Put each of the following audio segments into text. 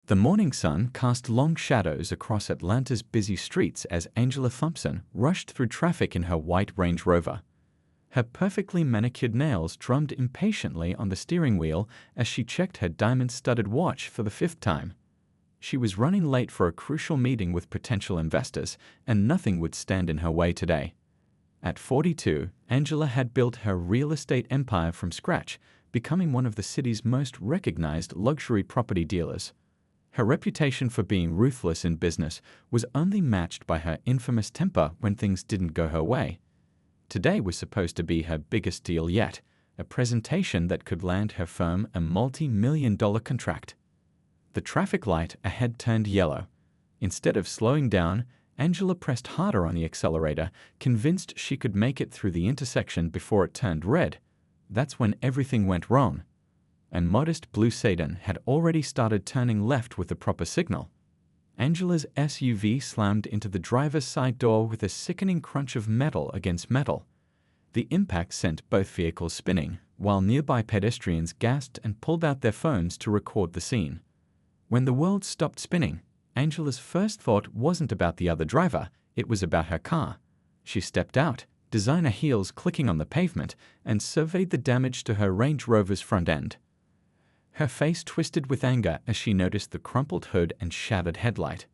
The morning sun cast long shadows across Atlanta's busy streets as Angela Thompson rushed through traffic in her white Range Rover. Her perfectly manicured nails drummed impatiently on the steering wheel as she checked her diamond-studded watch for the fifth time. She was running late for a crucial meeting with potential investors, and nothing would stand in her way today. At 42, Angela had built her real estate empire from scratch, becoming one of the city's most recognized luxury property dealers. Her reputation for being ruthless in business was only matched by her infamous temper when things didn't go her way. Today was supposed to be her biggest deal yet, a presentation that could land her firm a multi-million-dollar contract. The traffic light ahead turned yellow. Instead of slowing down, Angela pressed harder on the accelerator, convinced she could make it through the intersection before it turned red. That's when everything went wrong. A modest blue sedan had already started turning left with the proper signal. Angela's SUV slammed into the driver's side door with a sickening crunch of metal against metal. The impact sent both vehicles spinning, while nearby pedestrians gasped and pulled out their phones to record the scene. When the world stopped spinning, Angela's first thought wasn't about the other driver, it was about her car. She stepped out, designer heels clicking on the pavement, and surveyed the damage to her Range Rover's front end. Her face twisted with anger as she noticed the crumpled hood and shattered headlight.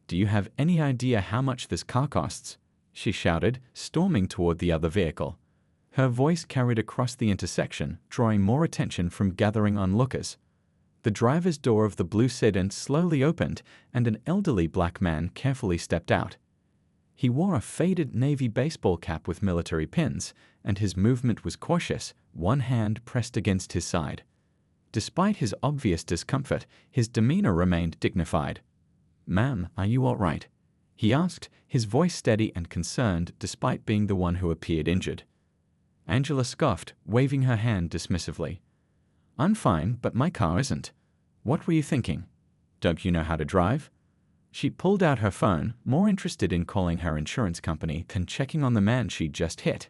"Do you have any idea how much this car costs?" she shouted, storming toward the other vehicle. Her voice carried across the intersection, drawing more attention from gathering onlookers. The driver's door of the blue sedan slowly opened, and an elderly black man carefully stepped out. He wore a faded navy baseball cap with military pins, and his movement was cautious, one hand pressed against his side. Despite his obvious discomfort, his demeanor remained dignified. "Ma'am, are you all right?" he asked, his voice steady and concerned despite being the one who appeared injured. Angela scoffed, waving her hand dismissively. "I'm fine, but my car isn't. What were you thinking? Don't you know how to drive?" She pulled out her phone, more interested in calling her insurance company than checking on the man she'd just hit.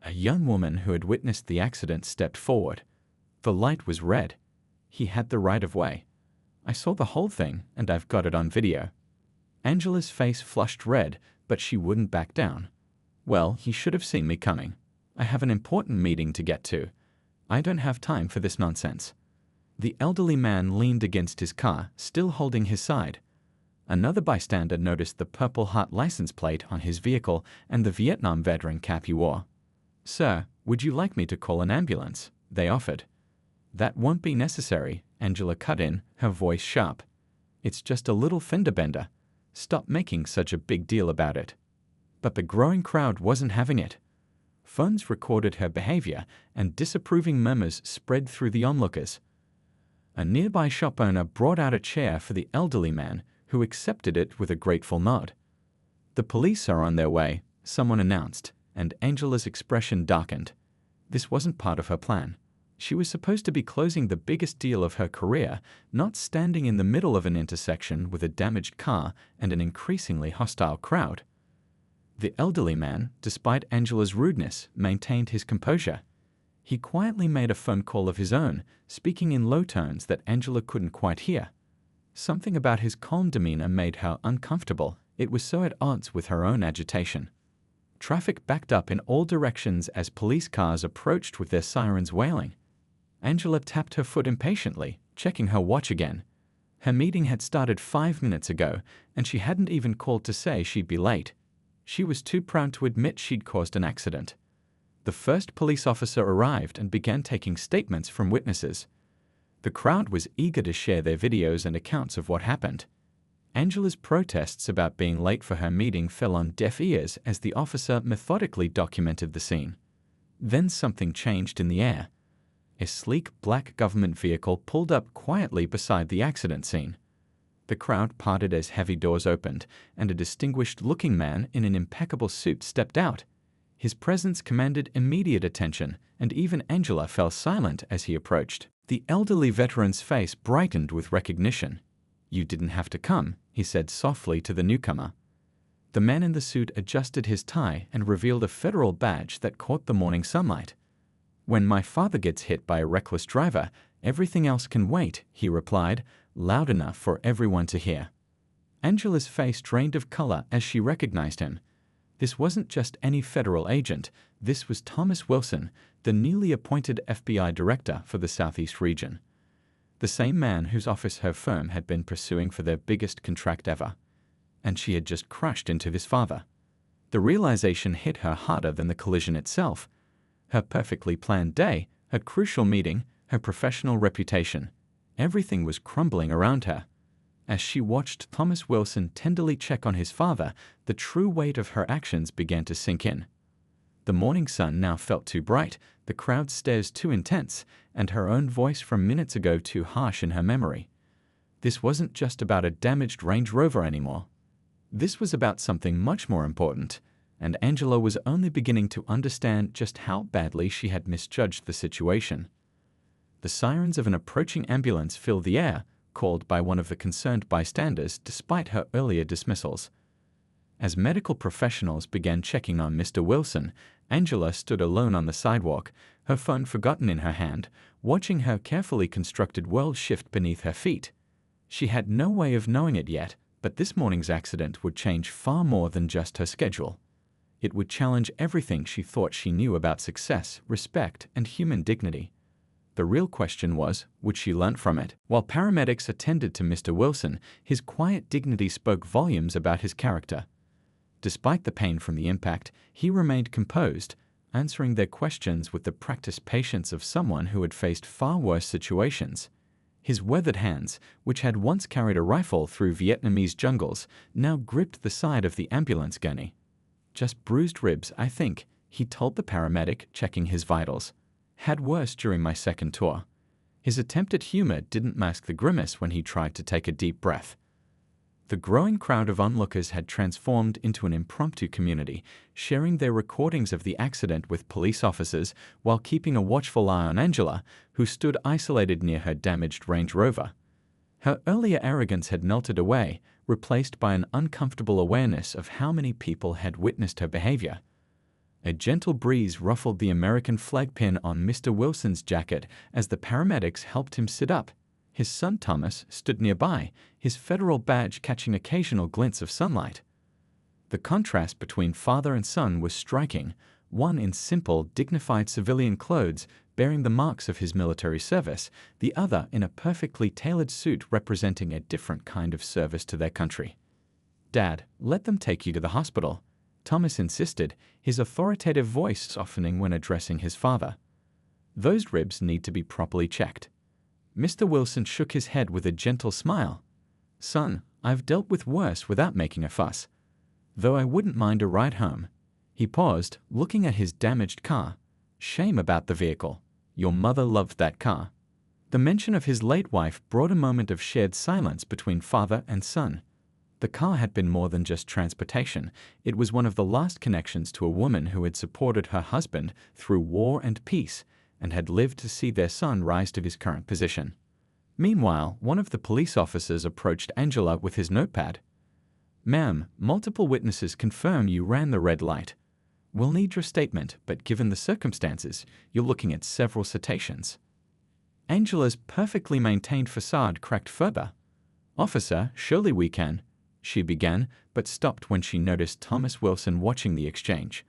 A young woman who had witnessed the accident stepped forward. The light was red. He had the right of way. "I saw the whole thing, and I've got it on video." Angela's face flushed red, but she wouldn't back down. "Well, he should have seen me coming. I have an important meeting to get to. I don't have time for this nonsense." The elderly man leaned against his car, still holding his side. Another bystander noticed the Purple Heart license plate on his vehicle and the Vietnam veteran cap he wore. "Sir, would you like me to call an ambulance?" they offered. "That won't be necessary," Angela cut in, her voice sharp. "It's just a little fender bender. Stop making such a big deal about it." But the growing crowd wasn't having it. Phones recorded her behavior, and disapproving murmurs spread through the onlookers. A nearby shop owner brought out a chair for the elderly man, who accepted it with a grateful nod. "The police are on their way," someone announced, and Angela's expression darkened. This wasn't part of her plan. She was supposed to be closing the biggest deal of her career, not standing in the middle of an intersection with a damaged car and an increasingly hostile crowd. The elderly man, despite Angela's rudeness, maintained his composure. He quietly made a phone call of his own, speaking in low tones that Angela couldn't quite hear. Something about his calm demeanor made her uncomfortable. It was so at odds with her own agitation. Traffic backed up in all directions as police cars approached with their sirens wailing. Angela tapped her foot impatiently, checking her watch again. Her meeting had started 5 minutes ago, and she hadn't even called to say she'd be late. She was too proud to admit she'd caused an accident. The first police officer arrived and began taking statements from witnesses. The crowd was eager to share their videos and accounts of what happened. Angela's protests about being late for her meeting fell on deaf ears as the officer methodically documented the scene. Then something changed in the air. A sleek black government vehicle pulled up quietly beside the accident scene. The crowd parted as heavy doors opened, and a distinguished-looking man in an impeccable suit stepped out. His presence commanded immediate attention, and even Angela fell silent as he approached. The elderly veteran's face brightened with recognition. "You didn't have to come," he said softly to the newcomer. The man in the suit adjusted his tie and revealed a federal badge that caught the morning sunlight. "When my father gets hit by a reckless driver, everything else can wait," he replied, loud enough for everyone to hear. Angela's face drained of color as she recognized him. This wasn't just any federal agent. This was Thomas Wilson, the newly appointed FBI director for the Southeast region. The same man whose office her firm had been pursuing for their biggest contract ever. And she had just crashed into his father. The realization hit her harder than the collision itself. Her perfectly planned day, her crucial meeting, her professional reputation. Everything was crumbling around her. As she watched Thomas Wilson tenderly check on his father, the true weight of her actions began to sink in. The morning sun now felt too bright, the crowd's stares too intense, and her own voice from minutes ago too harsh in her memory. This wasn't just about a damaged Range Rover anymore. This was about something much more important, and Angela was only beginning to understand just how badly she had misjudged the situation. The sirens of an approaching ambulance filled the air, called by one of the concerned bystanders despite her earlier dismissals. As medical professionals began checking on Mr. Wilson, Angela stood alone on the sidewalk, her phone forgotten in her hand, watching her carefully constructed world shift beneath her feet. She had no way of knowing it yet, but this morning's accident would change far more than just her schedule. It would challenge everything she thought she knew about success, respect, and human dignity. The real question was, would she learn from it? While paramedics attended to Mr. Wilson, his quiet dignity spoke volumes about his character. Despite the pain from the impact, he remained composed, answering their questions with the practiced patience of someone who had faced far worse situations. His weathered hands, which had once carried a rifle through Vietnamese jungles, now gripped the side of the ambulance gurney. "Just bruised ribs, I think," he told the paramedic, checking his vitals. "Had worse during my second tour." His attempt at humor didn't mask the grimace when he tried to take a deep breath. The growing crowd of onlookers had transformed into an impromptu community, sharing their recordings of the accident with police officers while keeping a watchful eye on Angela, who stood isolated near her damaged Range Rover. Her earlier arrogance had melted away, replaced by an uncomfortable awareness of how many people had witnessed her behavior. A gentle breeze ruffled the American flag pin on Mr. Wilson's jacket as the paramedics helped him sit up. His son Thomas stood nearby, his federal badge catching occasional glints of sunlight. The contrast between father and son was striking, one in simple, dignified civilian clothes bearing the marks of his military service, the other in a perfectly tailored suit representing a different kind of service to their country. "Dad, let them take you to the hospital," Thomas insisted, his authoritative voice softening when addressing his father. "Those ribs need to be properly checked." Mr. Wilson shook his head with a gentle smile. "Son, I've dealt with worse without making a fuss. Though I wouldn't mind a ride home." He paused, looking at his damaged car. "Shame about the vehicle. Your mother loved that car." The mention of his late wife brought a moment of shared silence between father and son. The car had been more than just transportation. It was one of the last connections to a woman who had supported her husband through war and peace, and had lived to see their son rise to his current position. Meanwhile, one of the police officers approached Angela with his notepad. "Ma'am, multiple witnesses confirm you ran the red light. We'll need your statement, but given the circumstances, you're looking at several citations." Angela's perfectly maintained facade cracked further. "Officer, surely we can," she began, but stopped when she noticed Thomas Wilson watching the exchange.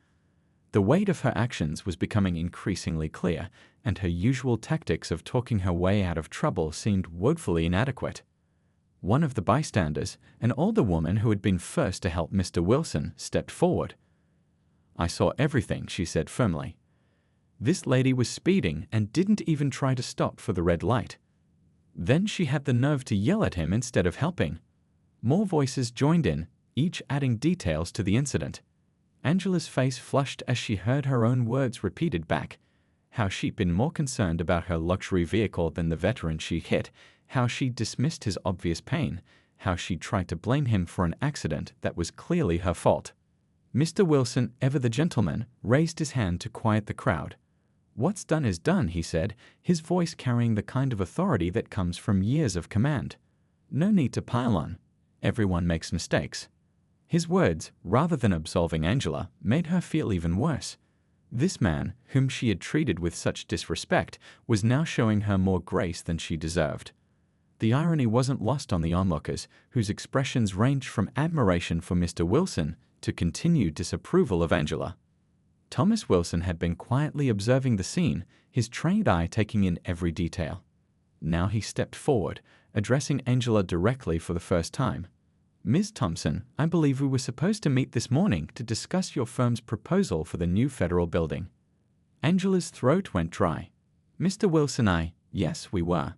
The weight of her actions was becoming increasingly clear, and her usual tactics of talking her way out of trouble seemed woefully inadequate. One of the bystanders, an older woman who had been first to help Mr. Wilson, stepped forward. "I saw everything," she said firmly. "This lady was speeding and didn't even try to stop for the red light." Then she had the nerve to yell at him instead of helping. More voices joined in, each adding details to the incident. Angela's face flushed as she heard her own words repeated back. How she'd been more concerned about her luxury vehicle than the veteran she hit, how she dismissed his obvious pain, how she tried to blame him for an accident that was clearly her fault. Mr. Wilson, ever the gentleman, raised his hand to quiet the crowd. "What's done is done," he said, his voice carrying the kind of authority that comes from years of command. "No need to pile on. Everyone makes mistakes." His words, rather than absolving Angela, made her feel even worse. This man, whom she had treated with such disrespect, was now showing her more grace than she deserved. The irony wasn't lost on the onlookers, whose expressions ranged from admiration for Mr. Wilson to continued disapproval of Angela. Thomas Wilson had been quietly observing the scene, his trained eye taking in every detail. Now he stepped forward, addressing Angela directly for the first time. "Ms. Thompson, I believe we were supposed to meet this morning to discuss your firm's proposal for the new federal building." Angela's throat went dry. "Mr. Wilson, yes, we were."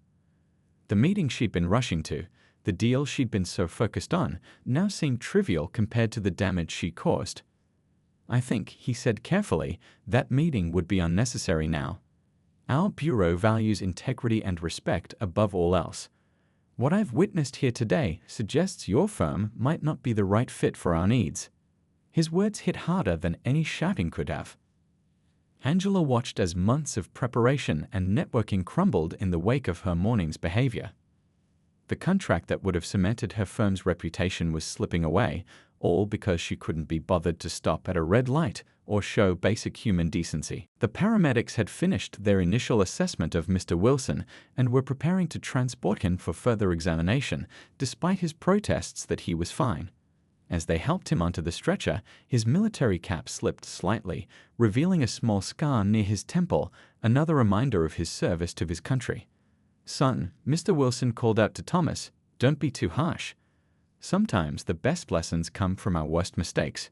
The meeting she'd been rushing to, the deal she'd been so focused on, now seemed trivial compared to the damage she caused. "I think," he said carefully, "that meeting would be unnecessary now. Our bureau values integrity and respect above all else. What I've witnessed here today suggests your firm might not be the right fit for our needs." His words hit harder than any shouting could have. Angela watched as months of preparation and networking crumbled in the wake of her morning's behavior. The contract that would have cemented her firm's reputation was slipping away, all because she couldn't be bothered to stop at a red light or show basic human decency. The paramedics had finished their initial assessment of Mr. Wilson and were preparing to transport him for further examination, despite his protests that he was fine. As they helped him onto the stretcher, his military cap slipped slightly, revealing a small scar near his temple, another reminder of his service to his country. "Son," Mr. Wilson called out to Thomas, "don't be too harsh. Sometimes the best lessons come from our worst mistakes."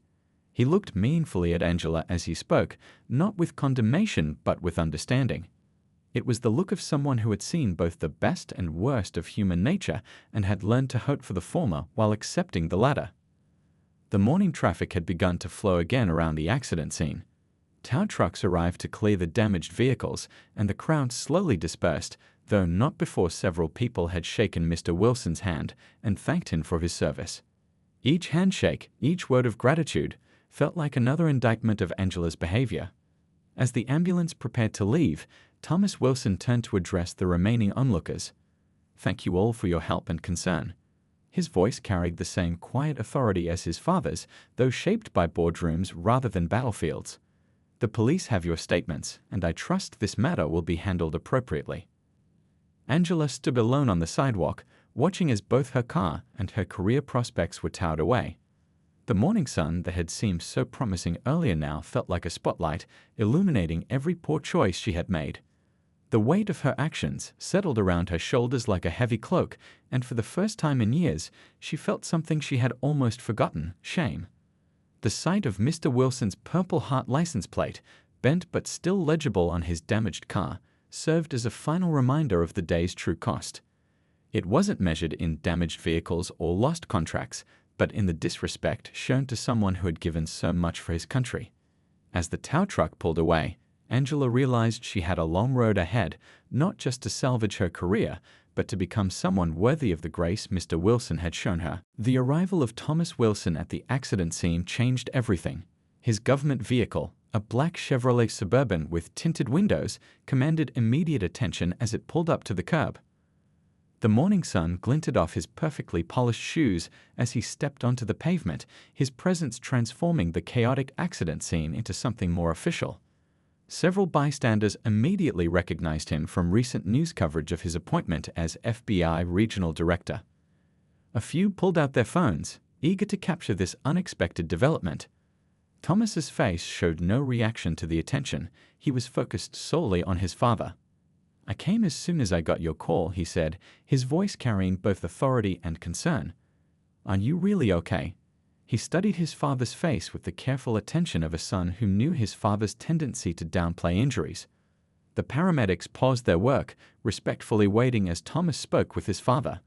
He looked meaningfully at Angela as he spoke, not with condemnation but with understanding. It was the look of someone who had seen both the best and worst of human nature and had learned to hope for the former while accepting the latter. The morning traffic had begun to flow again around the accident scene. Tow trucks arrived to clear the damaged vehicles, and the crowd slowly dispersed, though not before several people had shaken Mr. Wilson's hand and thanked him for his service. Each handshake, each word of gratitude, felt like another indictment of Angela's behavior. As the ambulance prepared to leave, Thomas Wilson turned to address the remaining onlookers. "Thank you all for your help and concern." His voice carried the same quiet authority as his father's, though shaped by boardrooms rather than battlefields. "The police have your statements, and I trust this matter will be handled appropriately." Angela stood alone on the sidewalk, watching as both her car and her career prospects were towed away. The morning sun that had seemed so promising earlier now felt like a spotlight, illuminating every poor choice she had made. The weight of her actions settled around her shoulders like a heavy cloak, and for the first time in years, she felt something she had almost forgotten: shame. The sight of Mr. Wilson's Purple Heart license plate, bent but still legible on his damaged car, served as a final reminder of the day's true cost. It wasn't measured in damaged vehicles or lost contracts, but in the disrespect shown to someone who had given so much for his country. As the tow truck pulled away, Angela realized she had a long road ahead, not just to salvage her career, but to become someone worthy of the grace Mr. Wilson had shown her. The arrival of Thomas Wilson at the accident scene changed everything. His government vehicle, a black Chevrolet Suburban with tinted windows, commanded immediate attention as it pulled up to the curb. The morning sun glinted off his perfectly polished shoes as he stepped onto the pavement, his presence transforming the chaotic accident scene into something more official. Several bystanders immediately recognized him from recent news coverage of his appointment as FBI Regional Director. A few pulled out their phones, eager to capture this unexpected development. Thomas's face showed no reaction to the attention. He was focused solely on his father. "I came as soon as I got your call," he said, his voice carrying both authority and concern. "Are you really okay?" He studied his father's face with the careful attention of a son who knew his father's tendency to downplay injuries. The paramedics paused their work, respectfully waiting as Thomas spoke with his father.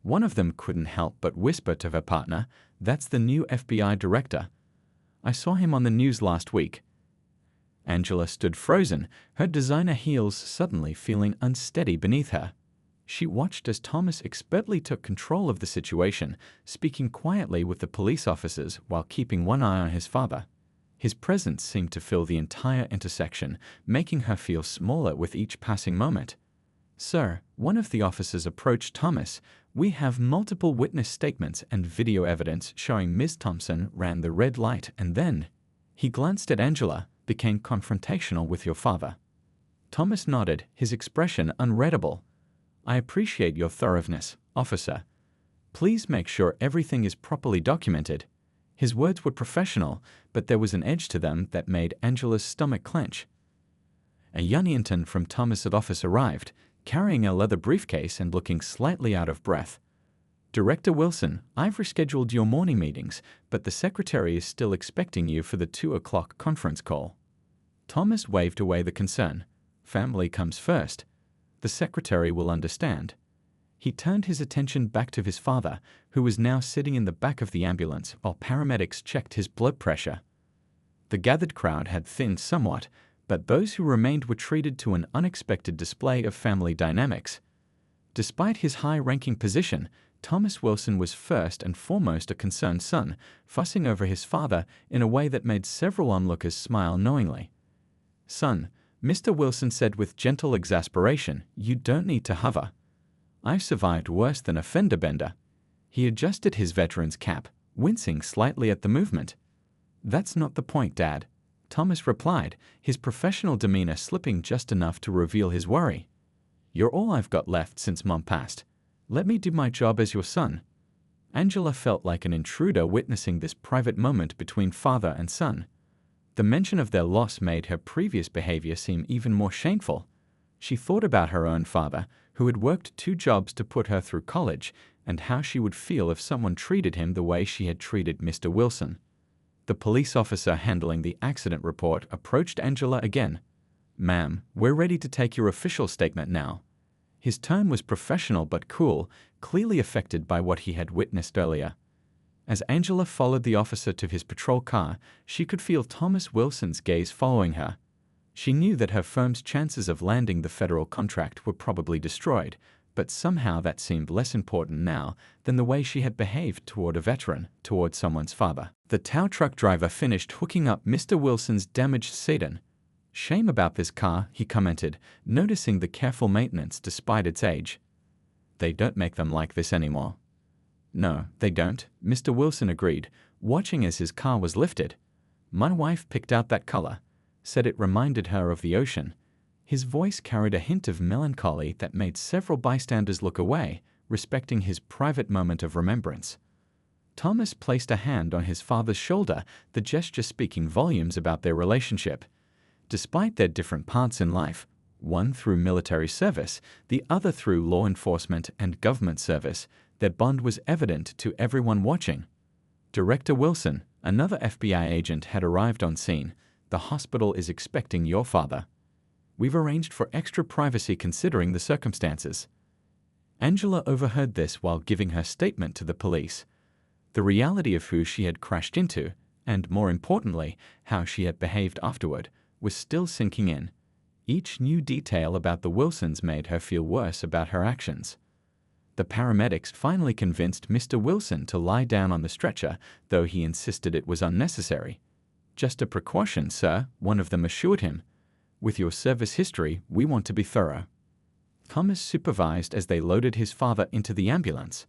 One of them couldn't help but whisper to her partner, "That's the new FBI director. I saw him on the news last week." Angela stood frozen, her designer heels suddenly feeling unsteady beneath her. She watched as Thomas expertly took control of the situation, speaking quietly with the police officers while keeping one eye on his father. His presence seemed to fill the entire intersection, making her feel smaller with each passing moment. "Sir," one of the officers approached Thomas, "we have multiple witness statements and video evidence showing Ms. Thompson ran the red light and then—" he glanced at Angela, "became confrontational with your father." Thomas nodded, his expression unreadable. I appreciate your thoroughness, officer. Please make sure everything is properly documented. His words were professional, but there was an edge to them that made Angela's stomach clench. A young intern from Thomas's office arrived, carrying a leather briefcase and looking slightly out of breath. Director Wilson, I've rescheduled your morning meetings, but the secretary is still expecting you for the 2 o'clock conference call. Thomas waved away the concern. Family comes first. The secretary will understand. He turned his attention back to his father, who was now sitting in the back of the ambulance while paramedics checked his blood pressure. The gathered crowd had thinned somewhat, but those who remained were treated to an unexpected display of family dynamics. Despite his high-ranking position, Thomas Wilson was first and foremost a concerned son, fussing over his father in a way that made several onlookers smile knowingly. "Son," Mr. Wilson said with gentle exasperation, "you don't need to hover. I've survived worse than a fender bender." He adjusted his veteran's cap, wincing slightly at the movement. "That's not the point, Dad," Thomas replied, his professional demeanor slipping just enough to reveal his worry. "You're all I've got left since Mom passed. Let me do my job as your son." Angela felt like an intruder witnessing this private moment between father and son. The mention of their loss made her previous behavior seem even more shameful. She thought about her own father, who had worked 2 jobs to put her through college, and how she would feel if someone treated him the way she had treated Mr. Wilson. The police officer handling the accident report approached Angela again. "Ma'am, we're ready to take your official statement now." His tone was professional but cool, clearly affected by what he had witnessed earlier. As Angela followed the officer to his patrol car, she could feel Thomas Wilson's gaze following her. She knew that her firm's chances of landing the federal contract were probably destroyed, but somehow that seemed less important now than the way she had behaved toward a veteran, toward someone's father. The tow truck driver finished hooking up Mr. Wilson's damaged sedan. "Shame about this car," he commented, noticing the careful maintenance despite its age. "They don't make them like this anymore." "No, they don't," Mr. Wilson agreed, watching as his car was lifted. "My wife picked out that color, said it reminded her of the ocean." His voice carried a hint of melancholy that made several bystanders look away, respecting his private moment of remembrance. Thomas placed a hand on his father's shoulder, the gesture speaking volumes about their relationship. Despite their different paths in life, one through military service, the other through law enforcement and government service, their bond was evident to everyone watching. Director Wilson, another FBI agent, had arrived on scene. "The hospital is expecting your father. We've arranged for extra privacy considering the circumstances." Angela overheard this while giving her statement to the police. The reality of who she had crashed into, and more importantly, how she had behaved afterward, was still sinking in. Each new detail about the Wilsons made her feel worse about her actions. The paramedics finally convinced Mr. Wilson to lie down on the stretcher, though he insisted it was unnecessary. "Just a precaution, sir," one of them assured him. "With your service history, we want to be thorough." Thomas supervised as they loaded his father into the ambulance.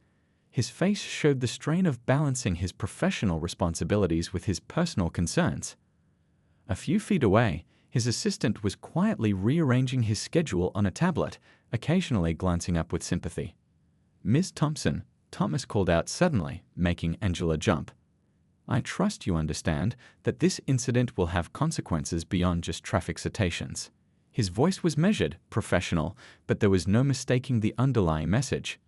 His face showed the strain of balancing his professional responsibilities with his personal concerns. A few feet away, his assistant was quietly rearranging his schedule on a tablet, occasionally glancing up with sympathy. "Miss Thompson," Thomas called out suddenly, making Angela jump. "I trust you understand that this incident will have consequences beyond just traffic citations." His voice was measured, professional, but there was no mistaking the underlying message.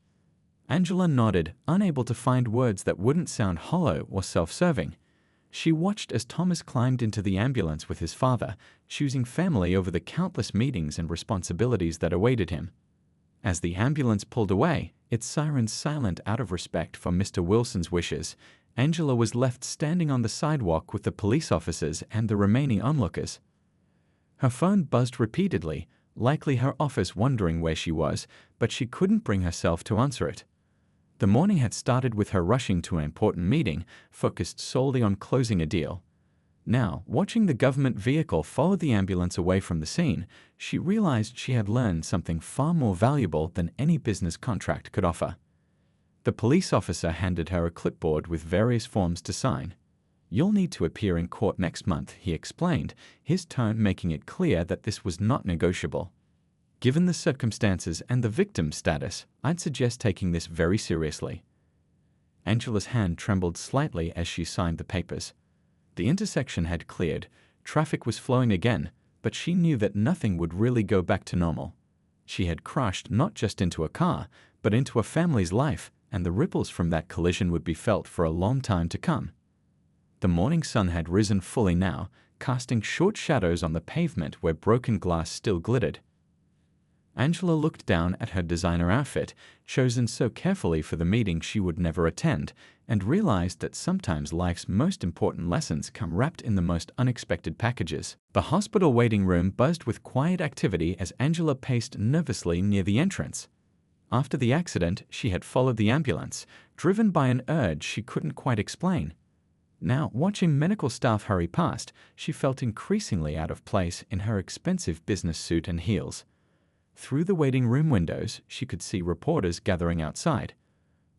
Angela nodded, unable to find words that wouldn't sound hollow or self-serving. She watched as Thomas climbed into the ambulance with his father, choosing family over the countless meetings and responsibilities that awaited him. As the ambulance pulled away, its sirens silent out of respect for Mr. Wilson's wishes, Angela was left standing on the sidewalk with the police officers and the remaining onlookers. Her phone buzzed repeatedly, likely her office wondering where she was, but she couldn't bring herself to answer it. The morning had started with her rushing to an important meeting, focused solely on closing a deal. Now, watching the government vehicle follow the ambulance away from the scene, she realized she had learned something far more valuable than any business contract could offer. The police officer handed her a clipboard with various forms to sign. "You'll need to appear in court next month," he explained, his tone making it clear that this was not negotiable. Given the circumstances and the victim's status, I'd suggest taking this very seriously. Angela's hand trembled slightly as she signed the papers. The intersection had cleared, traffic was flowing again, but she knew that nothing would really go back to normal. She had crashed not just into a car, but into a family's life, and the ripples from that collision would be felt for a long time to come. The morning sun had risen fully now, casting short shadows on the pavement where broken glass still glittered. Angela looked down at her designer outfit, chosen so carefully for the meeting she would never attend, and realized that sometimes life's most important lessons come wrapped in the most unexpected packages. The hospital waiting room buzzed with quiet activity as Angela paced nervously near the entrance. After the accident, she had followed the ambulance, driven by an urge she couldn't quite explain. Now, watching medical staff hurry past, she felt increasingly out of place in her expensive business suit and heels. Through the waiting room windows, she could see reporters gathering outside.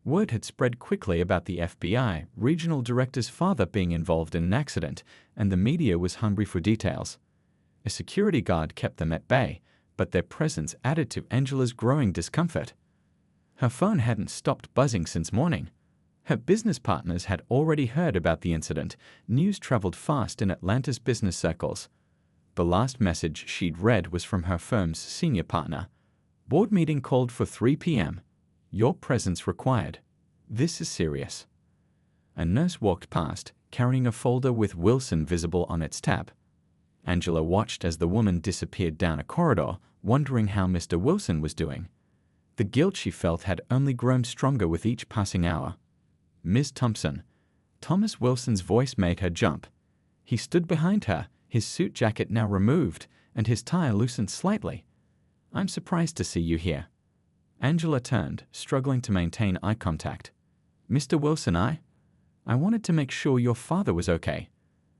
Word had spread quickly about the FBI regional director's father being involved in an accident, and the media was hungry for details. A security guard kept them at bay, but their presence added to Angela's growing discomfort. Her phone hadn't stopped buzzing since morning. Her business partners had already heard about the incident. News traveled fast in Atlanta's business circles. The last message she'd read was from her firm's senior partner. Board meeting called for 3 p.m. Your presence required. This is serious. A nurse walked past, carrying a folder with Wilson visible on its tab. Angela watched as the woman disappeared down a corridor, wondering how Mr. Wilson was doing. The guilt she felt had only grown stronger with each passing hour. Ms. Thompson. Thomas Wilson's voice made her jump. He stood behind her, his suit jacket now removed, and his tie loosened slightly. I'm surprised to see you here. Angela turned, struggling to maintain eye contact. Mr. Wilson, I wanted to make sure your father was okay.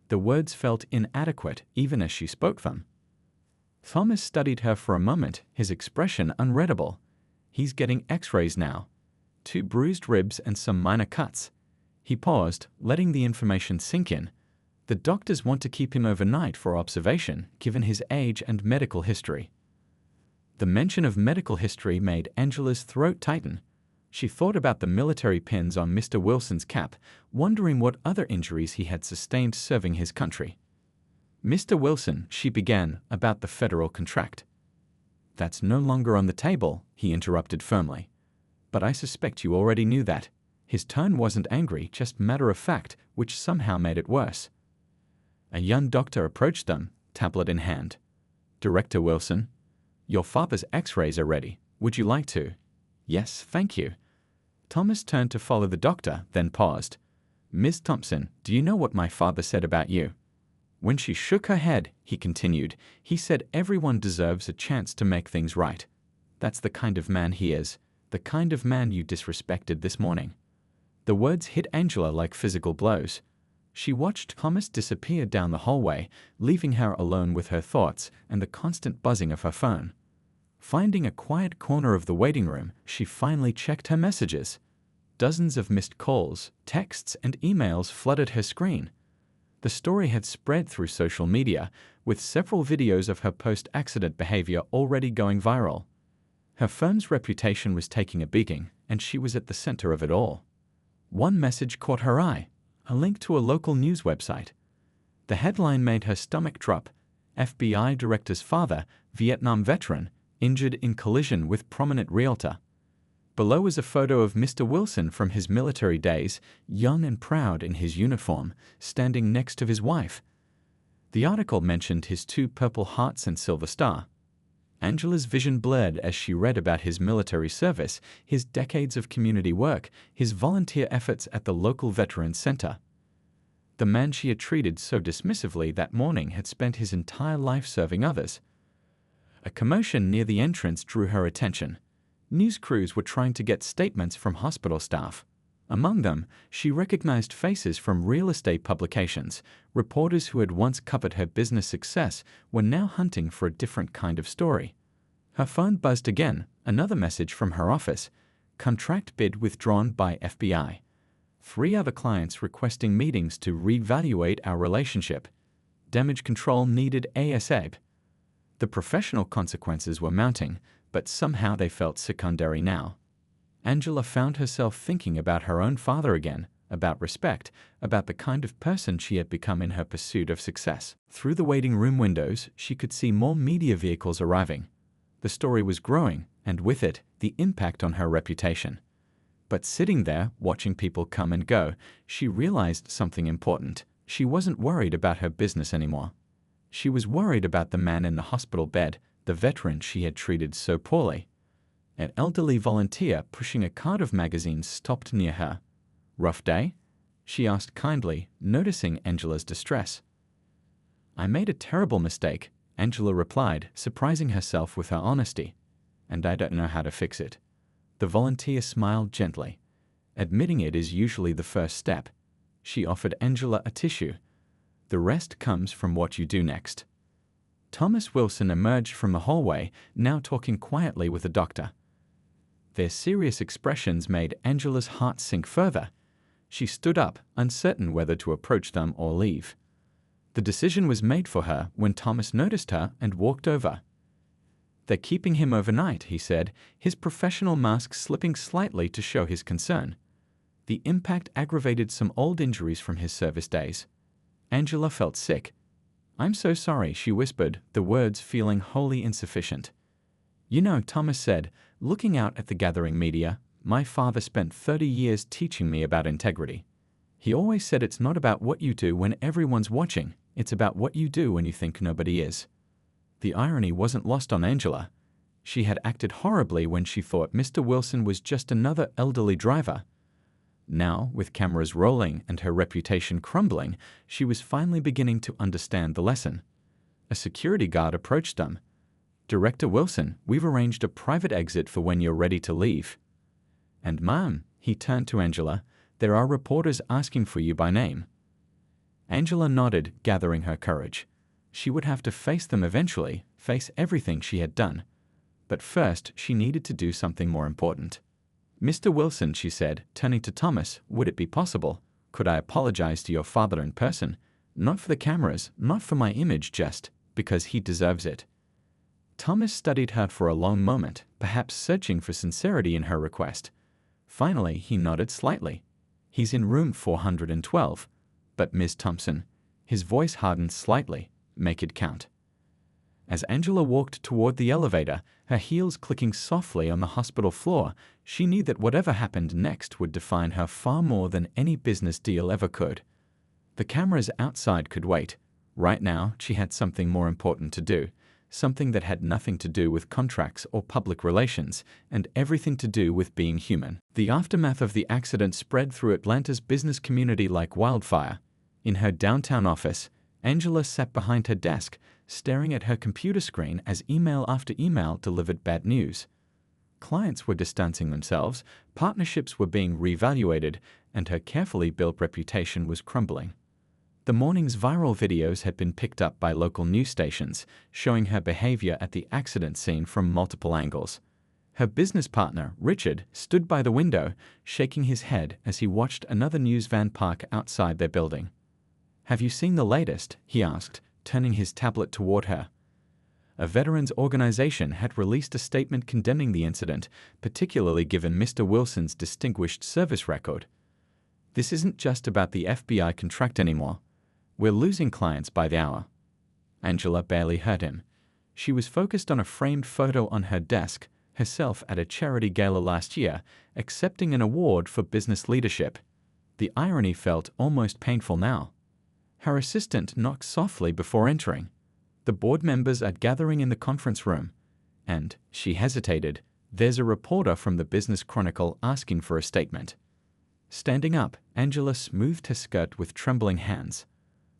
The words felt inadequate even as she spoke them. Thomas studied her for a moment, his expression unreadable. He's getting x-rays now. 2 bruised ribs and some minor cuts. He paused, letting the information sink in. The doctors want to keep him overnight for observation, given his age and medical history. The mention of medical history made Angela's throat tighten. She thought about the military pins on Mr. Wilson's cap, wondering what other injuries he had sustained serving his country. Mr. Wilson, she began, about the federal contract. That's no longer on the table, he interrupted firmly. But I suspect you already knew that. His tone wasn't angry, just matter-of-fact, which somehow made it worse. A young doctor approached them, tablet in hand. Director Wilson, your father's x-rays are ready. Would you like to? Yes, thank you. Thomas turned to follow the doctor, then paused. Ms. Thompson, do you know what my father said about you? When she shook her head, he continued, he said everyone deserves a chance to make things right. That's the kind of man he is, the kind of man you disrespected this morning. The words hit Angela like physical blows. She watched Thomas disappear down the hallway, leaving her alone with her thoughts and the constant buzzing of her phone. Finding a quiet corner of the waiting room, she finally checked her messages. Dozens of missed calls, texts, and emails flooded her screen. The story had spread through social media, with several videos of her post-accident behavior already going viral. Her firm's reputation was taking a beating, and she was at the center of it all. One message caught her eye, a link to a local news website. The headline made her stomach drop. FBI director's father, Vietnam veteran, injured in collision with prominent realtor. Below was a photo of Mr. Wilson from his military days, young and proud in his uniform, standing next to his wife. The article mentioned his 2 Purple Hearts and Silver Star. Angela's vision blurred as she read about his military service, his decades of community work, his volunteer efforts at the local veterans center. The man she had treated so dismissively that morning had spent his entire life serving others. A commotion near the entrance drew her attention. News crews were trying to get statements from hospital staff. Among them, she recognized faces from real estate publications. Reporters who had once covered her business success were now hunting for a different kind of story. Her phone buzzed again, another message from her office. Contract bid withdrawn by FBI. 3 other clients requesting meetings to reevaluate our relationship. Damage control needed ASAP. The professional consequences were mounting, but somehow they felt secondary now. Angela found herself thinking about her own father again, about respect, about the kind of person she had become in her pursuit of success. Through the waiting room windows, she could see more media vehicles arriving. The story was growing, and with it, the impact on her reputation. But sitting there, watching people come and go, she realized something important. She wasn't worried about her business anymore. She was worried about the man in the hospital bed, the veteran she had treated so poorly. An elderly volunteer pushing a cart of magazines stopped near her. "Rough day?" she asked kindly, noticing Angela's distress. "I made a terrible mistake," Angela replied, surprising herself with her honesty. "And I don't know how to fix it." The volunteer smiled gently. Admitting it is usually the first step. She offered Angela a tissue. "The rest comes from what you do next." Thomas Wilson emerged from the hallway, now talking quietly with the doctor. Their serious expressions made Angela's heart sink further. She stood up, uncertain whether to approach them or leave. The decision was made for her when Thomas noticed her and walked over. "They're keeping him overnight," he said, his professional mask slipping slightly to show his concern. The impact aggravated some old injuries from his service days. Angela felt sick. "I'm so sorry," she whispered, the words feeling wholly insufficient. "You know," Thomas said, looking out at the gathering media, "my father spent 30 years teaching me about integrity. He always said it's not about what you do when everyone's watching, it's about what you do when you think nobody is." The irony wasn't lost on Angela. She had acted horribly when she thought Mr. Wilson was just another elderly driver. Now, with cameras rolling and her reputation crumbling, she was finally beginning to understand the lesson. A security guard approached them. "Director Wilson, we've arranged a private exit for when you're ready to leave." "And ma'am," he turned to Angela, "there are reporters asking for you by name." Angela nodded, gathering her courage. She would have to face them eventually, face everything she had done. But first, she needed to do something more important. "Mr. Wilson," she said, turning to Thomas, "would it be possible? Could I apologize to your father in person? Not for the cameras, not for my image, just because he deserves it." Thomas studied her for a long moment, perhaps searching for sincerity in her request. Finally, he nodded slightly. "He's in room 412. But Ms. Thompson," his voice hardened slightly, "make it count." As Angela walked toward the elevator, her heels clicking softly on the hospital floor, she knew that whatever happened next would define her far more than any business deal ever could. The cameras outside could wait. Right now, she had something more important to do, something that had nothing to do with contracts or public relations, and everything to do with being human. The aftermath of the accident spread through Atlanta's business community like wildfire. In her downtown office, Angela sat behind her desk, staring at her computer screen as email after email delivered bad news. Clients were distancing themselves, partnerships were being reevaluated, and her carefully built reputation was crumbling. The morning's viral videos had been picked up by local news stations, showing her behavior at the accident scene from multiple angles. Her business partner, Richard, stood by the window, shaking his head as he watched another news van park outside their building. "Have you seen the latest?" he asked, turning his tablet toward her. A veterans organization had released a statement condemning the incident, particularly given Mr. Wilson's distinguished service record. "This isn't just about the FBI contract anymore. We're losing clients by the hour." Angela barely heard him. She was focused on a framed photo on her desk, herself at a charity gala last year, accepting an award for business leadership. The irony felt almost painful now. Her assistant knocked softly before entering. "The board members are gathering in the conference room." And, she hesitated, "there's a reporter from the Business Chronicle asking for a statement." Standing up, Angela smoothed her skirt with trembling hands.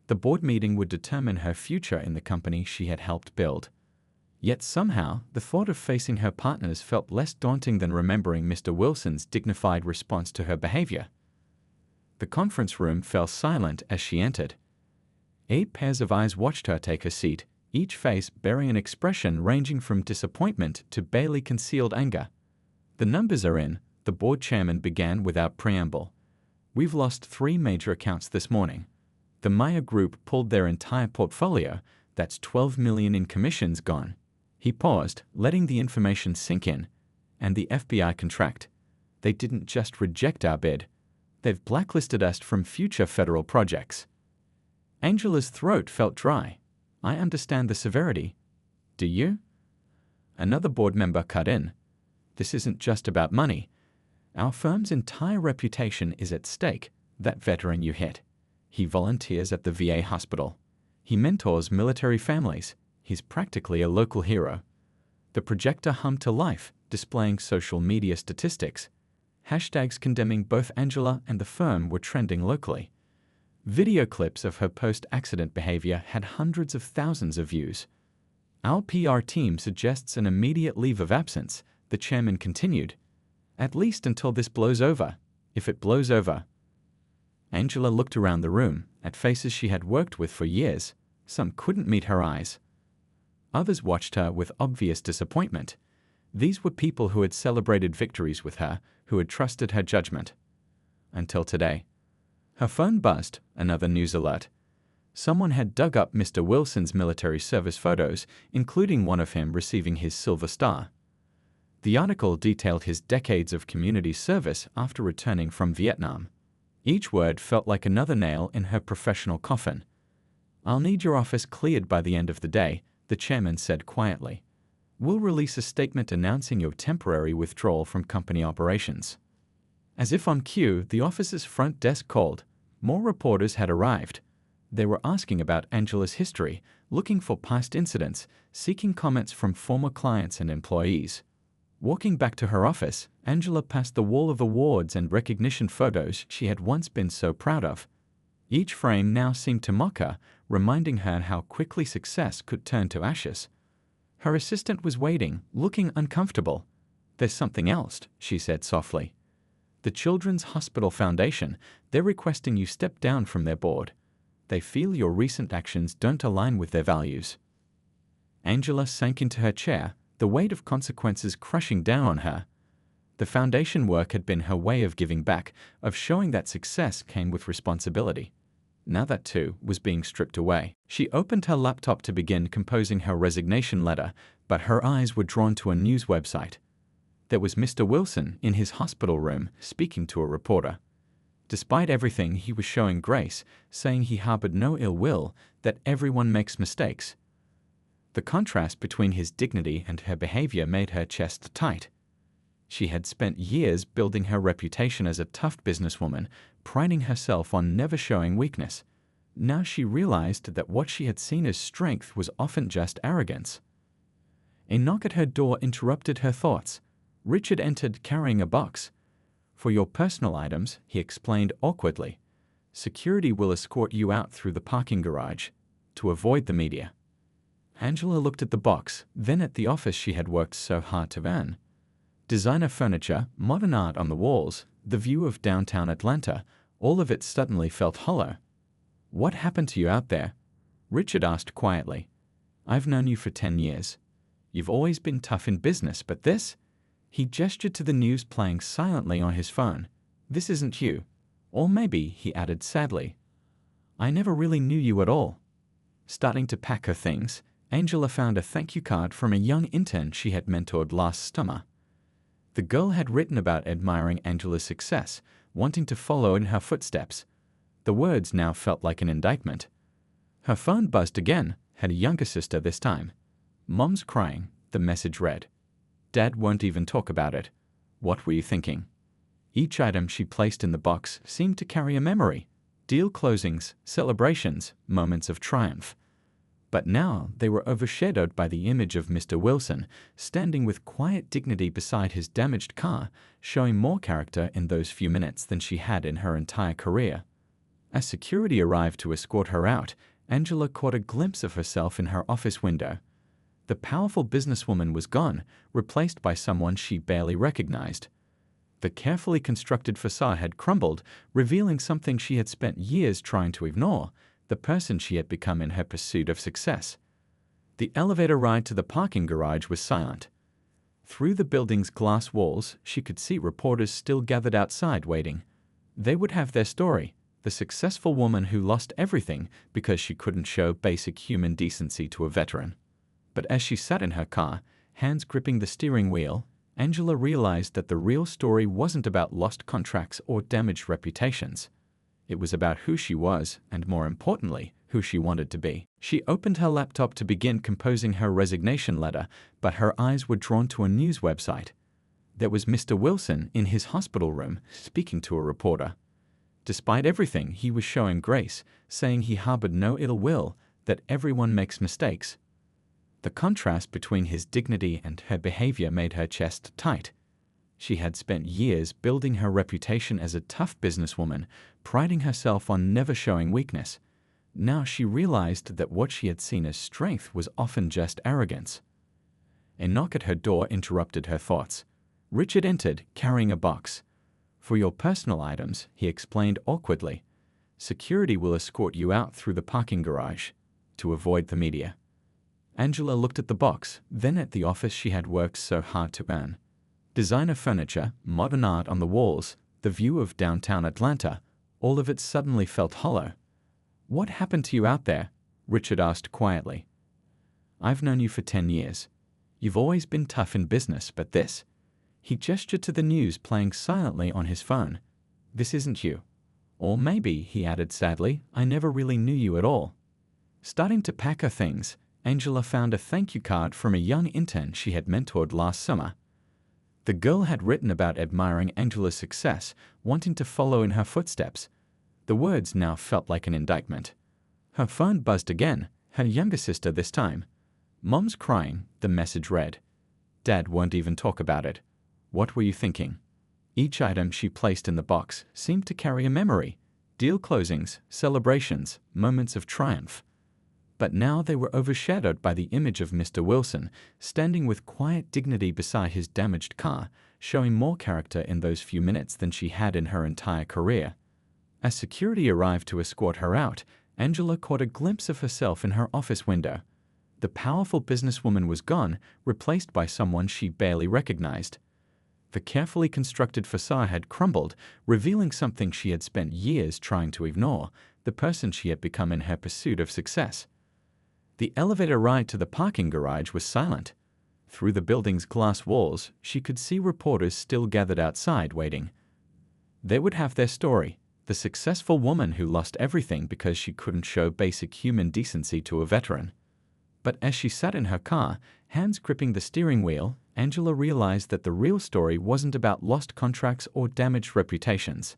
The board meeting would determine her future in the company she had helped build. Yet somehow, the thought of facing her partners felt less daunting than remembering Mr. Wilson's dignified response to her behavior. The conference room fell silent as she entered. 8 pairs of eyes watched her take her seat, each face bearing an expression ranging from disappointment to barely concealed anger. "The numbers are in," the board chairman began without preamble. "We've lost 3 major accounts this morning. The Maya Group pulled their entire portfolio, That's 12 million in commissions gone. He paused, letting the information sink in. And the FBI contract. They didn't just reject our bid. They've blacklisted us from future federal projects. Angela's throat felt dry. I understand the severity. Do you? Another board member cut in. This isn't just about money. Our firm's entire reputation is at stake. That veteran you hit. He volunteers at the VA hospital. He mentors military families. He's practically a local hero. The projector hummed to life, displaying social media statistics. Hashtags condemning both Angela and the firm were trending locally. Video clips of her post-accident behavior had hundreds of thousands of views. Our PR team suggests an immediate leave of absence, the chairman continued. At least until this blows over. If it blows over. Angela looked around the room, at faces she had worked with for years. Some couldn't meet her eyes. Others watched her with obvious disappointment. These were people who had celebrated victories with her, who had trusted her judgment. Until today. Her phone buzzed, another news alert. Someone had dug up Mr. Wilson's military service photos, including one of him receiving his Silver Star. The article detailed his decades of community service after returning from Vietnam. Each word felt like another nail in her professional coffin. I'll need your office cleared by the end of the day, the chairman said quietly. We'll release a statement announcing your temporary withdrawal from company operations. As if on cue, the office's front desk called. More reporters had arrived. They were asking about Angela's history, looking for past incidents, seeking comments from former clients and employees. Walking back to her office, Angela passed the wall of awards and recognition photos she had once been so proud of. Each frame now seemed to mock her, reminding her how quickly success could turn to ashes. Her assistant was waiting, looking uncomfortable. There's something else, she said softly. The Children's Hospital Foundation, they're requesting you step down from their board. They feel your recent actions don't align with their values. Angela sank into her chair, the weight of consequences crushing down on her. The foundation work had been her way of giving back, of showing that success came with responsibility. Now that too was being stripped away. She opened her laptop to begin composing her resignation letter, but her eyes were drawn to a news website. There was Mr. Wilson in his hospital room speaking to a reporter. Despite everything, he was showing grace, saying he harbored no ill will, that everyone makes mistakes. The contrast between his dignity and her behavior made her chest tight. She had spent years building her reputation as a tough businesswoman, priding herself on never showing weakness. Now she realized that what she had seen as strength was often just arrogance. A knock at her door interrupted her thoughts. Richard entered carrying a box. For your personal items, he explained awkwardly. Security will escort you out through the parking garage, to avoid the media. Angela looked at the box, then at the office she had worked so hard to earn. Designer furniture, modern art on the walls, the view of downtown Atlanta, all of it suddenly felt hollow. What happened to you out there? Richard asked quietly. I've known you for 10 years. You've always been tough in business, but this? He gestured to the news playing silently on his phone. This isn't you. Or maybe, he added sadly, I never really knew you at all. Starting to pack her things, Angela found a thank you card from a young intern she had mentored last summer. The girl had written about admiring Angela's success, wanting to follow in her footsteps. The words now felt like an indictment. Her phone buzzed again, had a younger sister this time. Mom's crying, the message read. Dad won't even talk about it. What were you thinking? Each item she placed in the box seemed to carry a memory. Deal closings, celebrations, moments of triumph. But now they were overshadowed by the image of Mr. Wilson, standing with quiet dignity beside his damaged car, showing more character in those few minutes than she had in her entire career. As security arrived to escort her out, Angela caught a glimpse of herself in her office window. The powerful businesswoman was gone, replaced by someone she barely recognized. The carefully constructed facade had crumbled, revealing something she had spent years trying to ignore, the person she had become in her pursuit of success. The elevator ride to the parking garage was silent. Through the building's glass walls, she could see reporters still gathered outside waiting. They would have their story, the successful woman who lost everything because she couldn't show basic human decency to a veteran. But as she sat in her car, hands gripping the steering wheel, Angela realized that the real story wasn't about lost contracts or damaged reputations. It was about who she was, and more importantly, who she wanted to be. She opened her laptop to begin composing her resignation letter, but her eyes were drawn to a news website. There was Mr. Wilson in his hospital room, speaking to a reporter. Despite everything, he was showing grace, saying he harbored no ill will, that everyone makes mistakes. The contrast between his dignity and her behavior made her chest tight. She had spent years building her reputation as a tough businesswoman, priding herself on never showing weakness. Now she realized that what she had seen as strength was often just arrogance. A knock at her door interrupted her thoughts. Richard entered, carrying a box. "For your personal items," he explained awkwardly. "Security will escort you out through the parking garage, to avoid the media." Angela looked at the box, then at the office she had worked so hard to earn. Designer furniture, modern art on the walls, the view of downtown Atlanta, all of it suddenly felt hollow. "What happened to you out there?" Richard asked quietly. "I've known you for 10 years. You've always been tough in business, but this..." He gestured to the news playing silently on his phone. "This isn't you. Or maybe," he added sadly, "I never really knew you at all." Starting to pack her things, Angela found a thank you card from a young intern she had mentored last summer. The girl had written about admiring Angela's success, wanting to follow in her footsteps. The words now felt like an indictment. Her phone buzzed again, her younger sister this time. "Mom's crying," the message read. "Dad won't even talk about it. What were you thinking?" Each item she placed in the box seemed to carry a memory. Deal closings, celebrations, moments of triumph. But now they were overshadowed by the image of Mr. Wilson, standing with quiet dignity beside his damaged car, showing more character in those few minutes than she had in her entire career. As security arrived to escort her out, Angela caught a glimpse of herself in her office window. The powerful businesswoman was gone, replaced by someone she barely recognized. The carefully constructed facade had crumbled, revealing something she had spent years trying to ignore, the person she had become in her pursuit of success. The elevator ride to the parking garage was silent. Through the building's glass walls, she could see reporters still gathered outside waiting. They would have their story, the successful woman who lost everything because she couldn't show basic human decency to a veteran. But as she sat in her car, hands gripping the steering wheel, Angela realized that the real story wasn't about lost contracts or damaged reputations.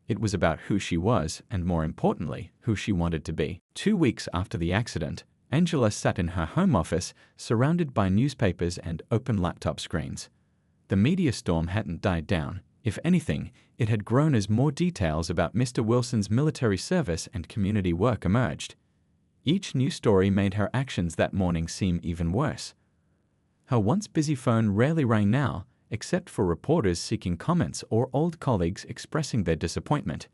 It was about who she was, and more importantly, who she wanted to be. 2 weeks after the accident, Angela sat in her home office, surrounded by newspapers and open laptop screens. The media storm hadn't died down. If anything, it had grown as more details about Mr. Wilson's military service and community work emerged. Each new story made her actions that morning seem even worse. Her once busy phone rarely rang now, except for reporters seeking comments or old colleagues expressing their disappointment.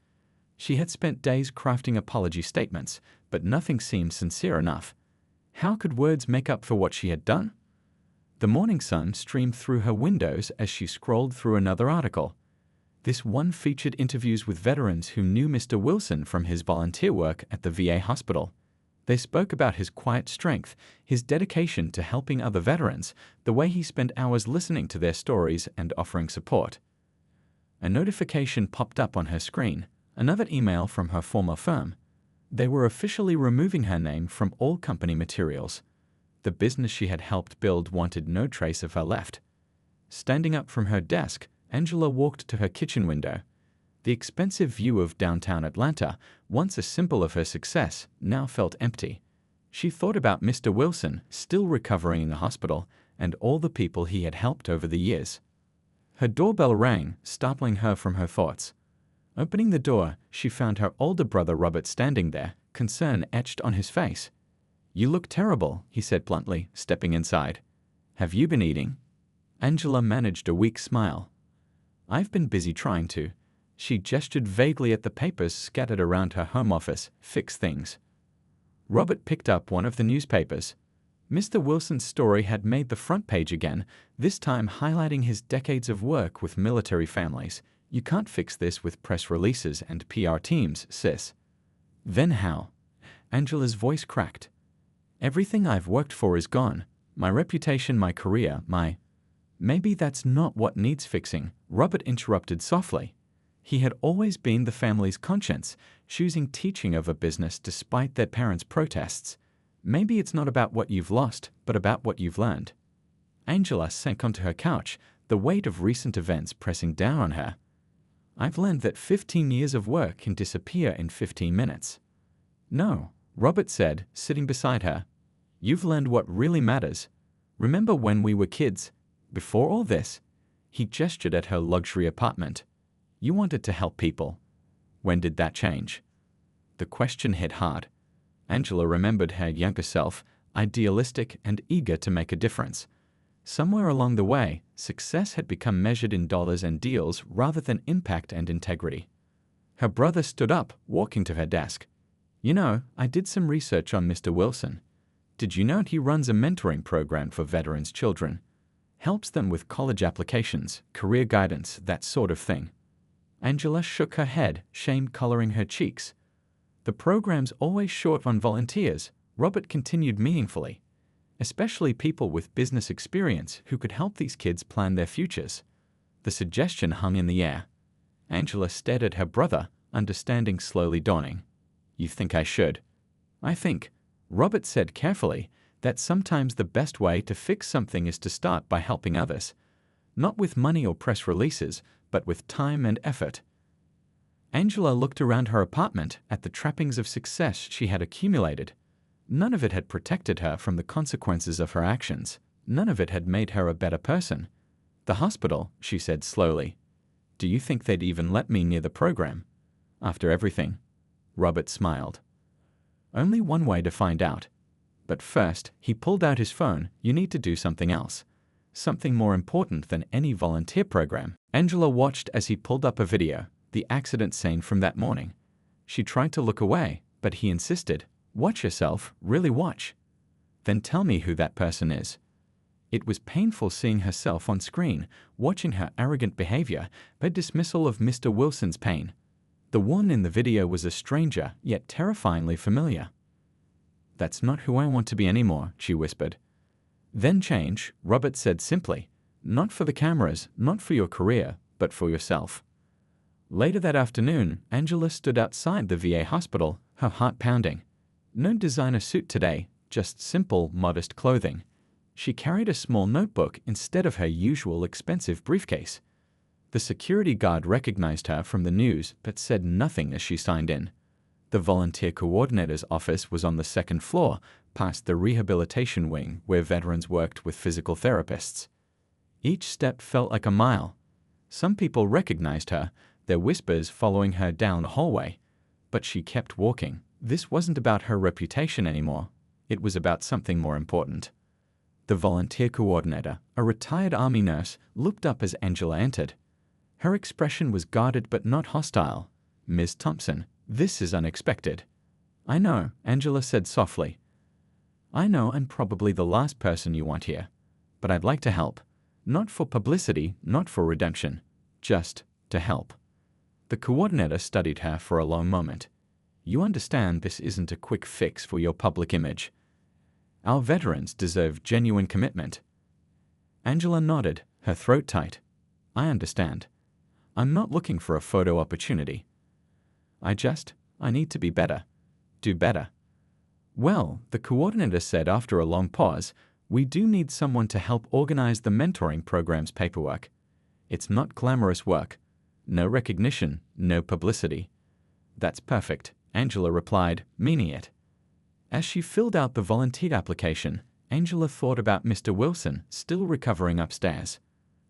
She had spent days crafting apology statements, but nothing seemed sincere enough. How could words make up for what she had done? The morning sun streamed through her windows as she scrolled through another article. This one featured interviews with veterans who knew Mr. Wilson from his volunteer work at the VA hospital. They spoke about his quiet strength, his dedication to helping other veterans, the way he spent hours listening to their stories and offering support. A notification popped up on her screen, another email from her former firm. They were officially removing her name from all company materials. The business she had helped build wanted no trace of her left. Standing up from her desk, Angela walked to her kitchen window. The expensive view of downtown Atlanta, once a symbol of her success, now felt empty. She thought about Mr. Wilson, still recovering in the hospital, and all the people he had helped over the years. Her doorbell rang, startling her from her thoughts. Opening the door, she found her older brother Robert standing there, concern etched on his face. "You look terrible," he said bluntly, stepping inside. "Have you been eating?" Angela managed a weak smile. "I've been busy trying to." She gestured vaguely at the papers scattered around her home office, "fix things." Robert picked up one of the newspapers. Mr. Wilson's story had made the front page again, this time highlighting his decades of work with military families, You can't fix this with press releases and PR teams, sis. Then how? Angela's voice cracked. Everything I've worked for is gone. My reputation, my career, my... Maybe that's not what needs fixing, Robert interrupted softly. He had always been the family's conscience, choosing teaching over business despite their parents' protests. Maybe it's not about what you've lost, but about what you've learned. Angela sank onto her couch, the weight of recent events pressing down on her. I've learned that 15 years of work can disappear in 15 minutes. No, Robert said, sitting beside her. You've learned what really matters. Remember when we were kids? Before all this? He gestured at her luxury apartment. You wanted to help people. When did that change? The question hit hard. Angela remembered her younger self, idealistic and eager to make a difference. Somewhere along the way, success had become measured in dollars and deals rather than impact and integrity. Her brother stood up, walking to her desk. You know, I did some research on Mr. Wilson. Did you know he runs a mentoring program for veterans' children? Helps them with college applications, career guidance, that sort of thing. Angela shook her head, shame coloring her cheeks. The program's always short on volunteers, Robert continued meaningfully. Especially people with business experience who could help these kids plan their futures. The suggestion hung in the air. Angela stared at her brother, understanding slowly dawning. You think I should? I think, Robert said carefully, that sometimes the best way to fix something is to start by helping others. Not with money or press releases, but with time and effort. Angela looked around her apartment at the trappings of success she had accumulated. None of it had protected her from the consequences of her actions. None of it had made her a better person. The hospital, she said slowly. Do you think they'd even let me near the program? After everything? Robert smiled. Only one way to find out. But first, he pulled out his phone. You need to do something else. Something more important than any volunteer program. Angela watched as he pulled up a video, the accident scene from that morning. She tried to look away, but he insisted. Watch yourself, really watch. Then tell me who that person is. It was painful seeing herself on screen, watching her arrogant behavior, her dismissal of Mr. Wilson's pain. The woman in the video was a stranger, yet terrifyingly familiar. That's not who I want to be anymore, she whispered. Then change, Robert said simply. Not for the cameras, not for your career, but for yourself. Later that afternoon, Angela stood outside the VA hospital, her heart pounding. No designer suit today, just simple, modest clothing. She carried a small notebook instead of her usual expensive briefcase. The security guard recognized her from the news but said nothing as she signed in. The volunteer coordinator's office was on the second floor, past the rehabilitation wing where veterans worked with physical therapists. Each step felt like a mile. Some people recognized her, their whispers following her down the hallway. But she kept walking. This wasn't about her reputation anymore. It was about something more important. The volunteer coordinator, a retired Army nurse, looked up as Angela entered. Her expression was guarded but not hostile. Ms. Thompson, this is unexpected. I know, Angela said softly. I know I'm probably the last person you want here. But I'd like to help. Not for publicity, not for redemption. Just to help. The coordinator studied her for a long moment. You understand this isn't a quick fix for your public image. Our veterans deserve genuine commitment. Angela nodded, her throat tight. I understand. I'm not looking for a photo opportunity. I need to be better. Do better. Well, the coordinator said after a long pause, we do need someone to help organize the mentoring program's paperwork. It's not glamorous work. No recognition, no publicity. That's perfect, Angela replied, meaning it. As she filled out the volunteer application, Angela thought about Mr. Wilson still recovering upstairs.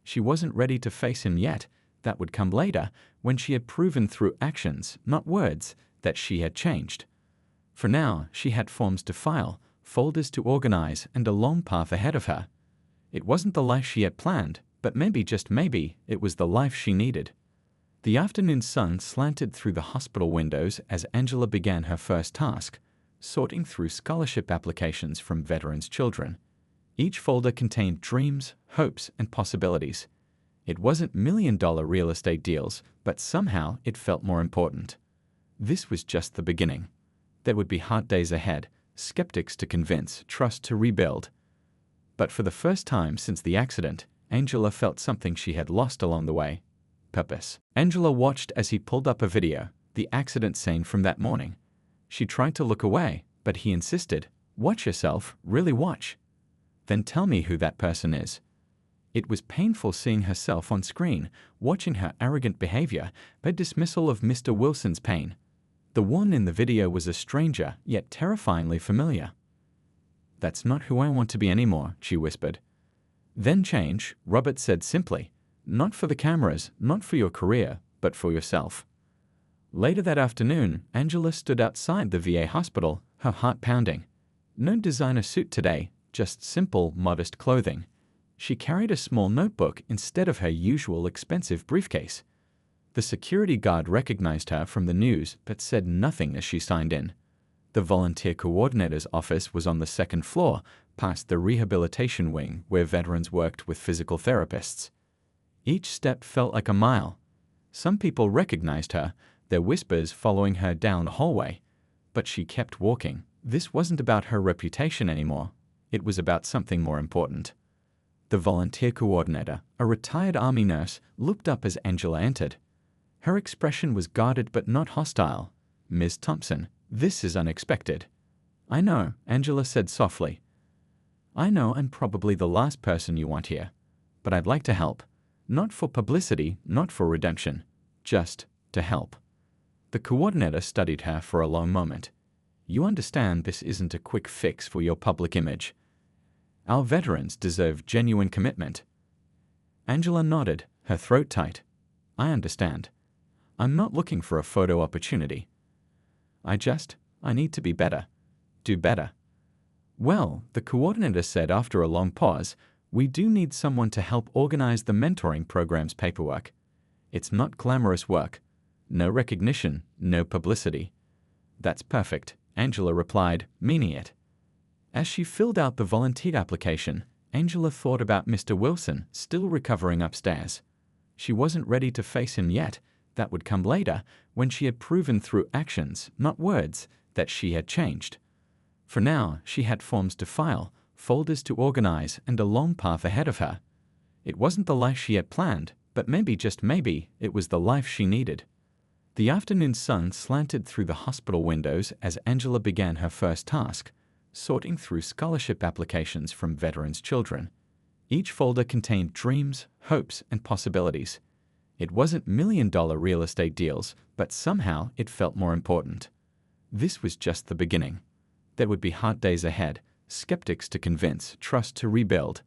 She wasn't ready to face him yet. That would come later, when she had proven through actions, not words, that she had changed. For now, she had forms to file, folders to organize, and a long path ahead of her. It wasn't the life she had planned, but maybe, just maybe, it was the life she needed. The afternoon sun slanted through the hospital windows as Angela began her first task, sorting through scholarship applications from veterans' children. Each folder contained dreams, hopes, and possibilities. It wasn't million-dollar real estate deals, but somehow it felt more important. This was just the beginning. There would be hard days ahead, skeptics to convince, trust to rebuild. But for the first time since the accident, Angela felt something she had lost along the way: purpose. Angela watched as he pulled up a video, the accident scene from that morning. She tried to look away, but he insisted, "Watch yourself, really watch. Then tell me who that person is." It was painful seeing herself on screen, watching her arrogant behavior, her dismissal of Mr. Wilson's pain. The one in the video was a stranger, yet terrifyingly familiar. "That's not who I want to be anymore," she whispered. "Then change," Robert said simply. "Not for the cameras, not for your career, but for yourself." Later that afternoon, Angela stood outside the VA hospital, her heart pounding. No designer suit today, just simple, modest clothing. She carried a small notebook instead of her usual expensive briefcase. The security guard recognized her from the news but said nothing as she signed in. The volunteer coordinator's office was on the second floor, past the rehabilitation wing where veterans worked with physical therapists. Each step felt like a mile. Some people recognized her, their whispers following her down the hallway. But she kept walking. This wasn't about her reputation anymore. It was about something more important. The volunteer coordinator, a retired Army nurse, looked up as Angela entered. Her expression was guarded but not hostile. "Ms. Thompson, this is unexpected." "I know," Angela said softly. "I know I'm probably the last person you want here. But I'd like to help. Not for publicity, not for redemption. Just to help." The coordinator studied her for a long moment. "You understand this isn't a quick fix for your public image. Our veterans deserve genuine commitment." Angela nodded, her throat tight. "I understand. I'm not looking for a photo opportunity. I need to be better. Do better." "Well," the coordinator said after a long pause, "we do need someone to help organize the mentoring program's paperwork. It's not glamorous work. No recognition, no publicity." "That's perfect," Angela replied, meaning it. As she filled out the volunteer application, Angela thought about Mr. Wilson still recovering upstairs. She wasn't ready to face him yet. That would come later, when she had proven through actions, not words, that she had changed. For now, she had forms to file, folders to organize, and a long path ahead of her. It wasn't the life she had planned, but maybe, just maybe, it was the life she needed. The afternoon sun slanted through the hospital windows as Angela began her first task: sorting through scholarship applications from veterans' children. Each folder contained dreams, hopes, and possibilities. It wasn't million-dollar real estate deals, but somehow it felt more important. This was just the beginning. There would be hard days ahead, skeptics to convince, trust to rebuild.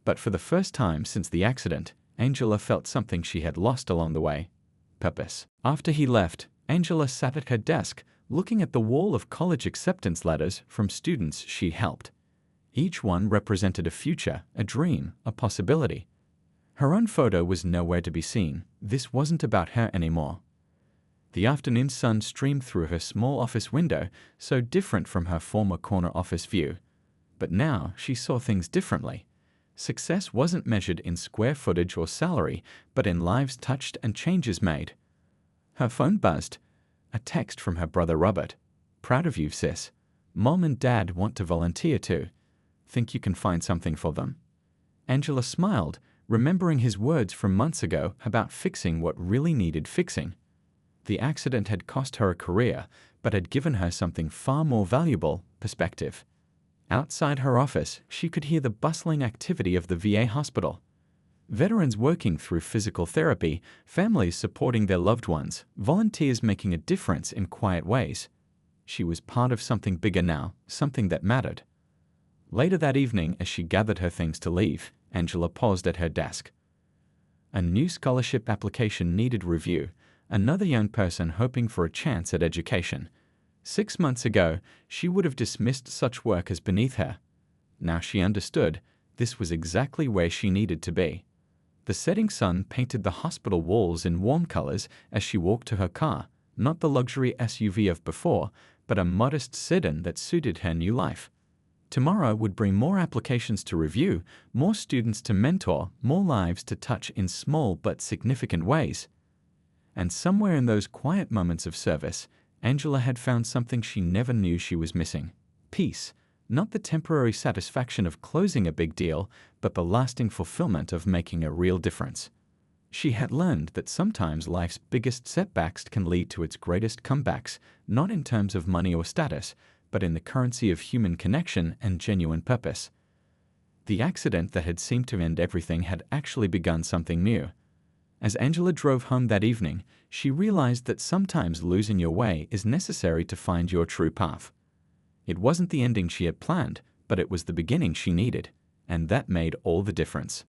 But for the first time since the accident, Angela felt something she had lost along the way: purpose. After he left, Angela sat at her desk, looking at the wall of college acceptance letters from students she helped. Each one represented a future, a dream, a possibility. Her own photo was nowhere to be seen. This wasn't about her anymore. The afternoon sun streamed through her small office window, so different from her former corner office view. But now she saw things differently. Success wasn't measured in square footage or salary, but in lives touched and changes made. Her phone buzzed. A text from her brother Robert. "Proud of you, sis. Mom and Dad want to volunteer too. Think you can find something for them?" Angela smiled, remembering his words from months ago about fixing what really needed fixing. The accident had cost her a career, but had given her something far more valuable: perspective. Outside her office, she could hear the bustling activity of the VA hospital. Veterans working through physical therapy, families supporting their loved ones, volunteers making a difference in quiet ways. She was part of something bigger now, something that mattered. Later that evening, as she gathered her things to leave, Angela paused at her desk. A new scholarship application needed review, another young person hoping for a chance at education. 6 months ago, she would have dismissed such work as beneath her. Now she understood this was exactly where she needed to be. The setting sun painted the hospital walls in warm colors as she walked to her car, not the luxury SUV of before, but a modest sedan that suited her new life. Tomorrow would bring more applications to review, more students to mentor, more lives to touch in small but significant ways. And somewhere in those quiet moments of service, Angela had found something she never knew she was missing: peace. Not the temporary satisfaction of closing a big deal, but the lasting fulfillment of making a real difference. She had learned that sometimes life's biggest setbacks can lead to its greatest comebacks, not in terms of money or status, but in the currency of human connection and genuine purpose. The accident that had seemed to end everything had actually begun something new. As Angela drove home that evening, she realized that sometimes losing your way is necessary to find your true path. It wasn't the ending she had planned, but it was the beginning she needed, and that made all the difference.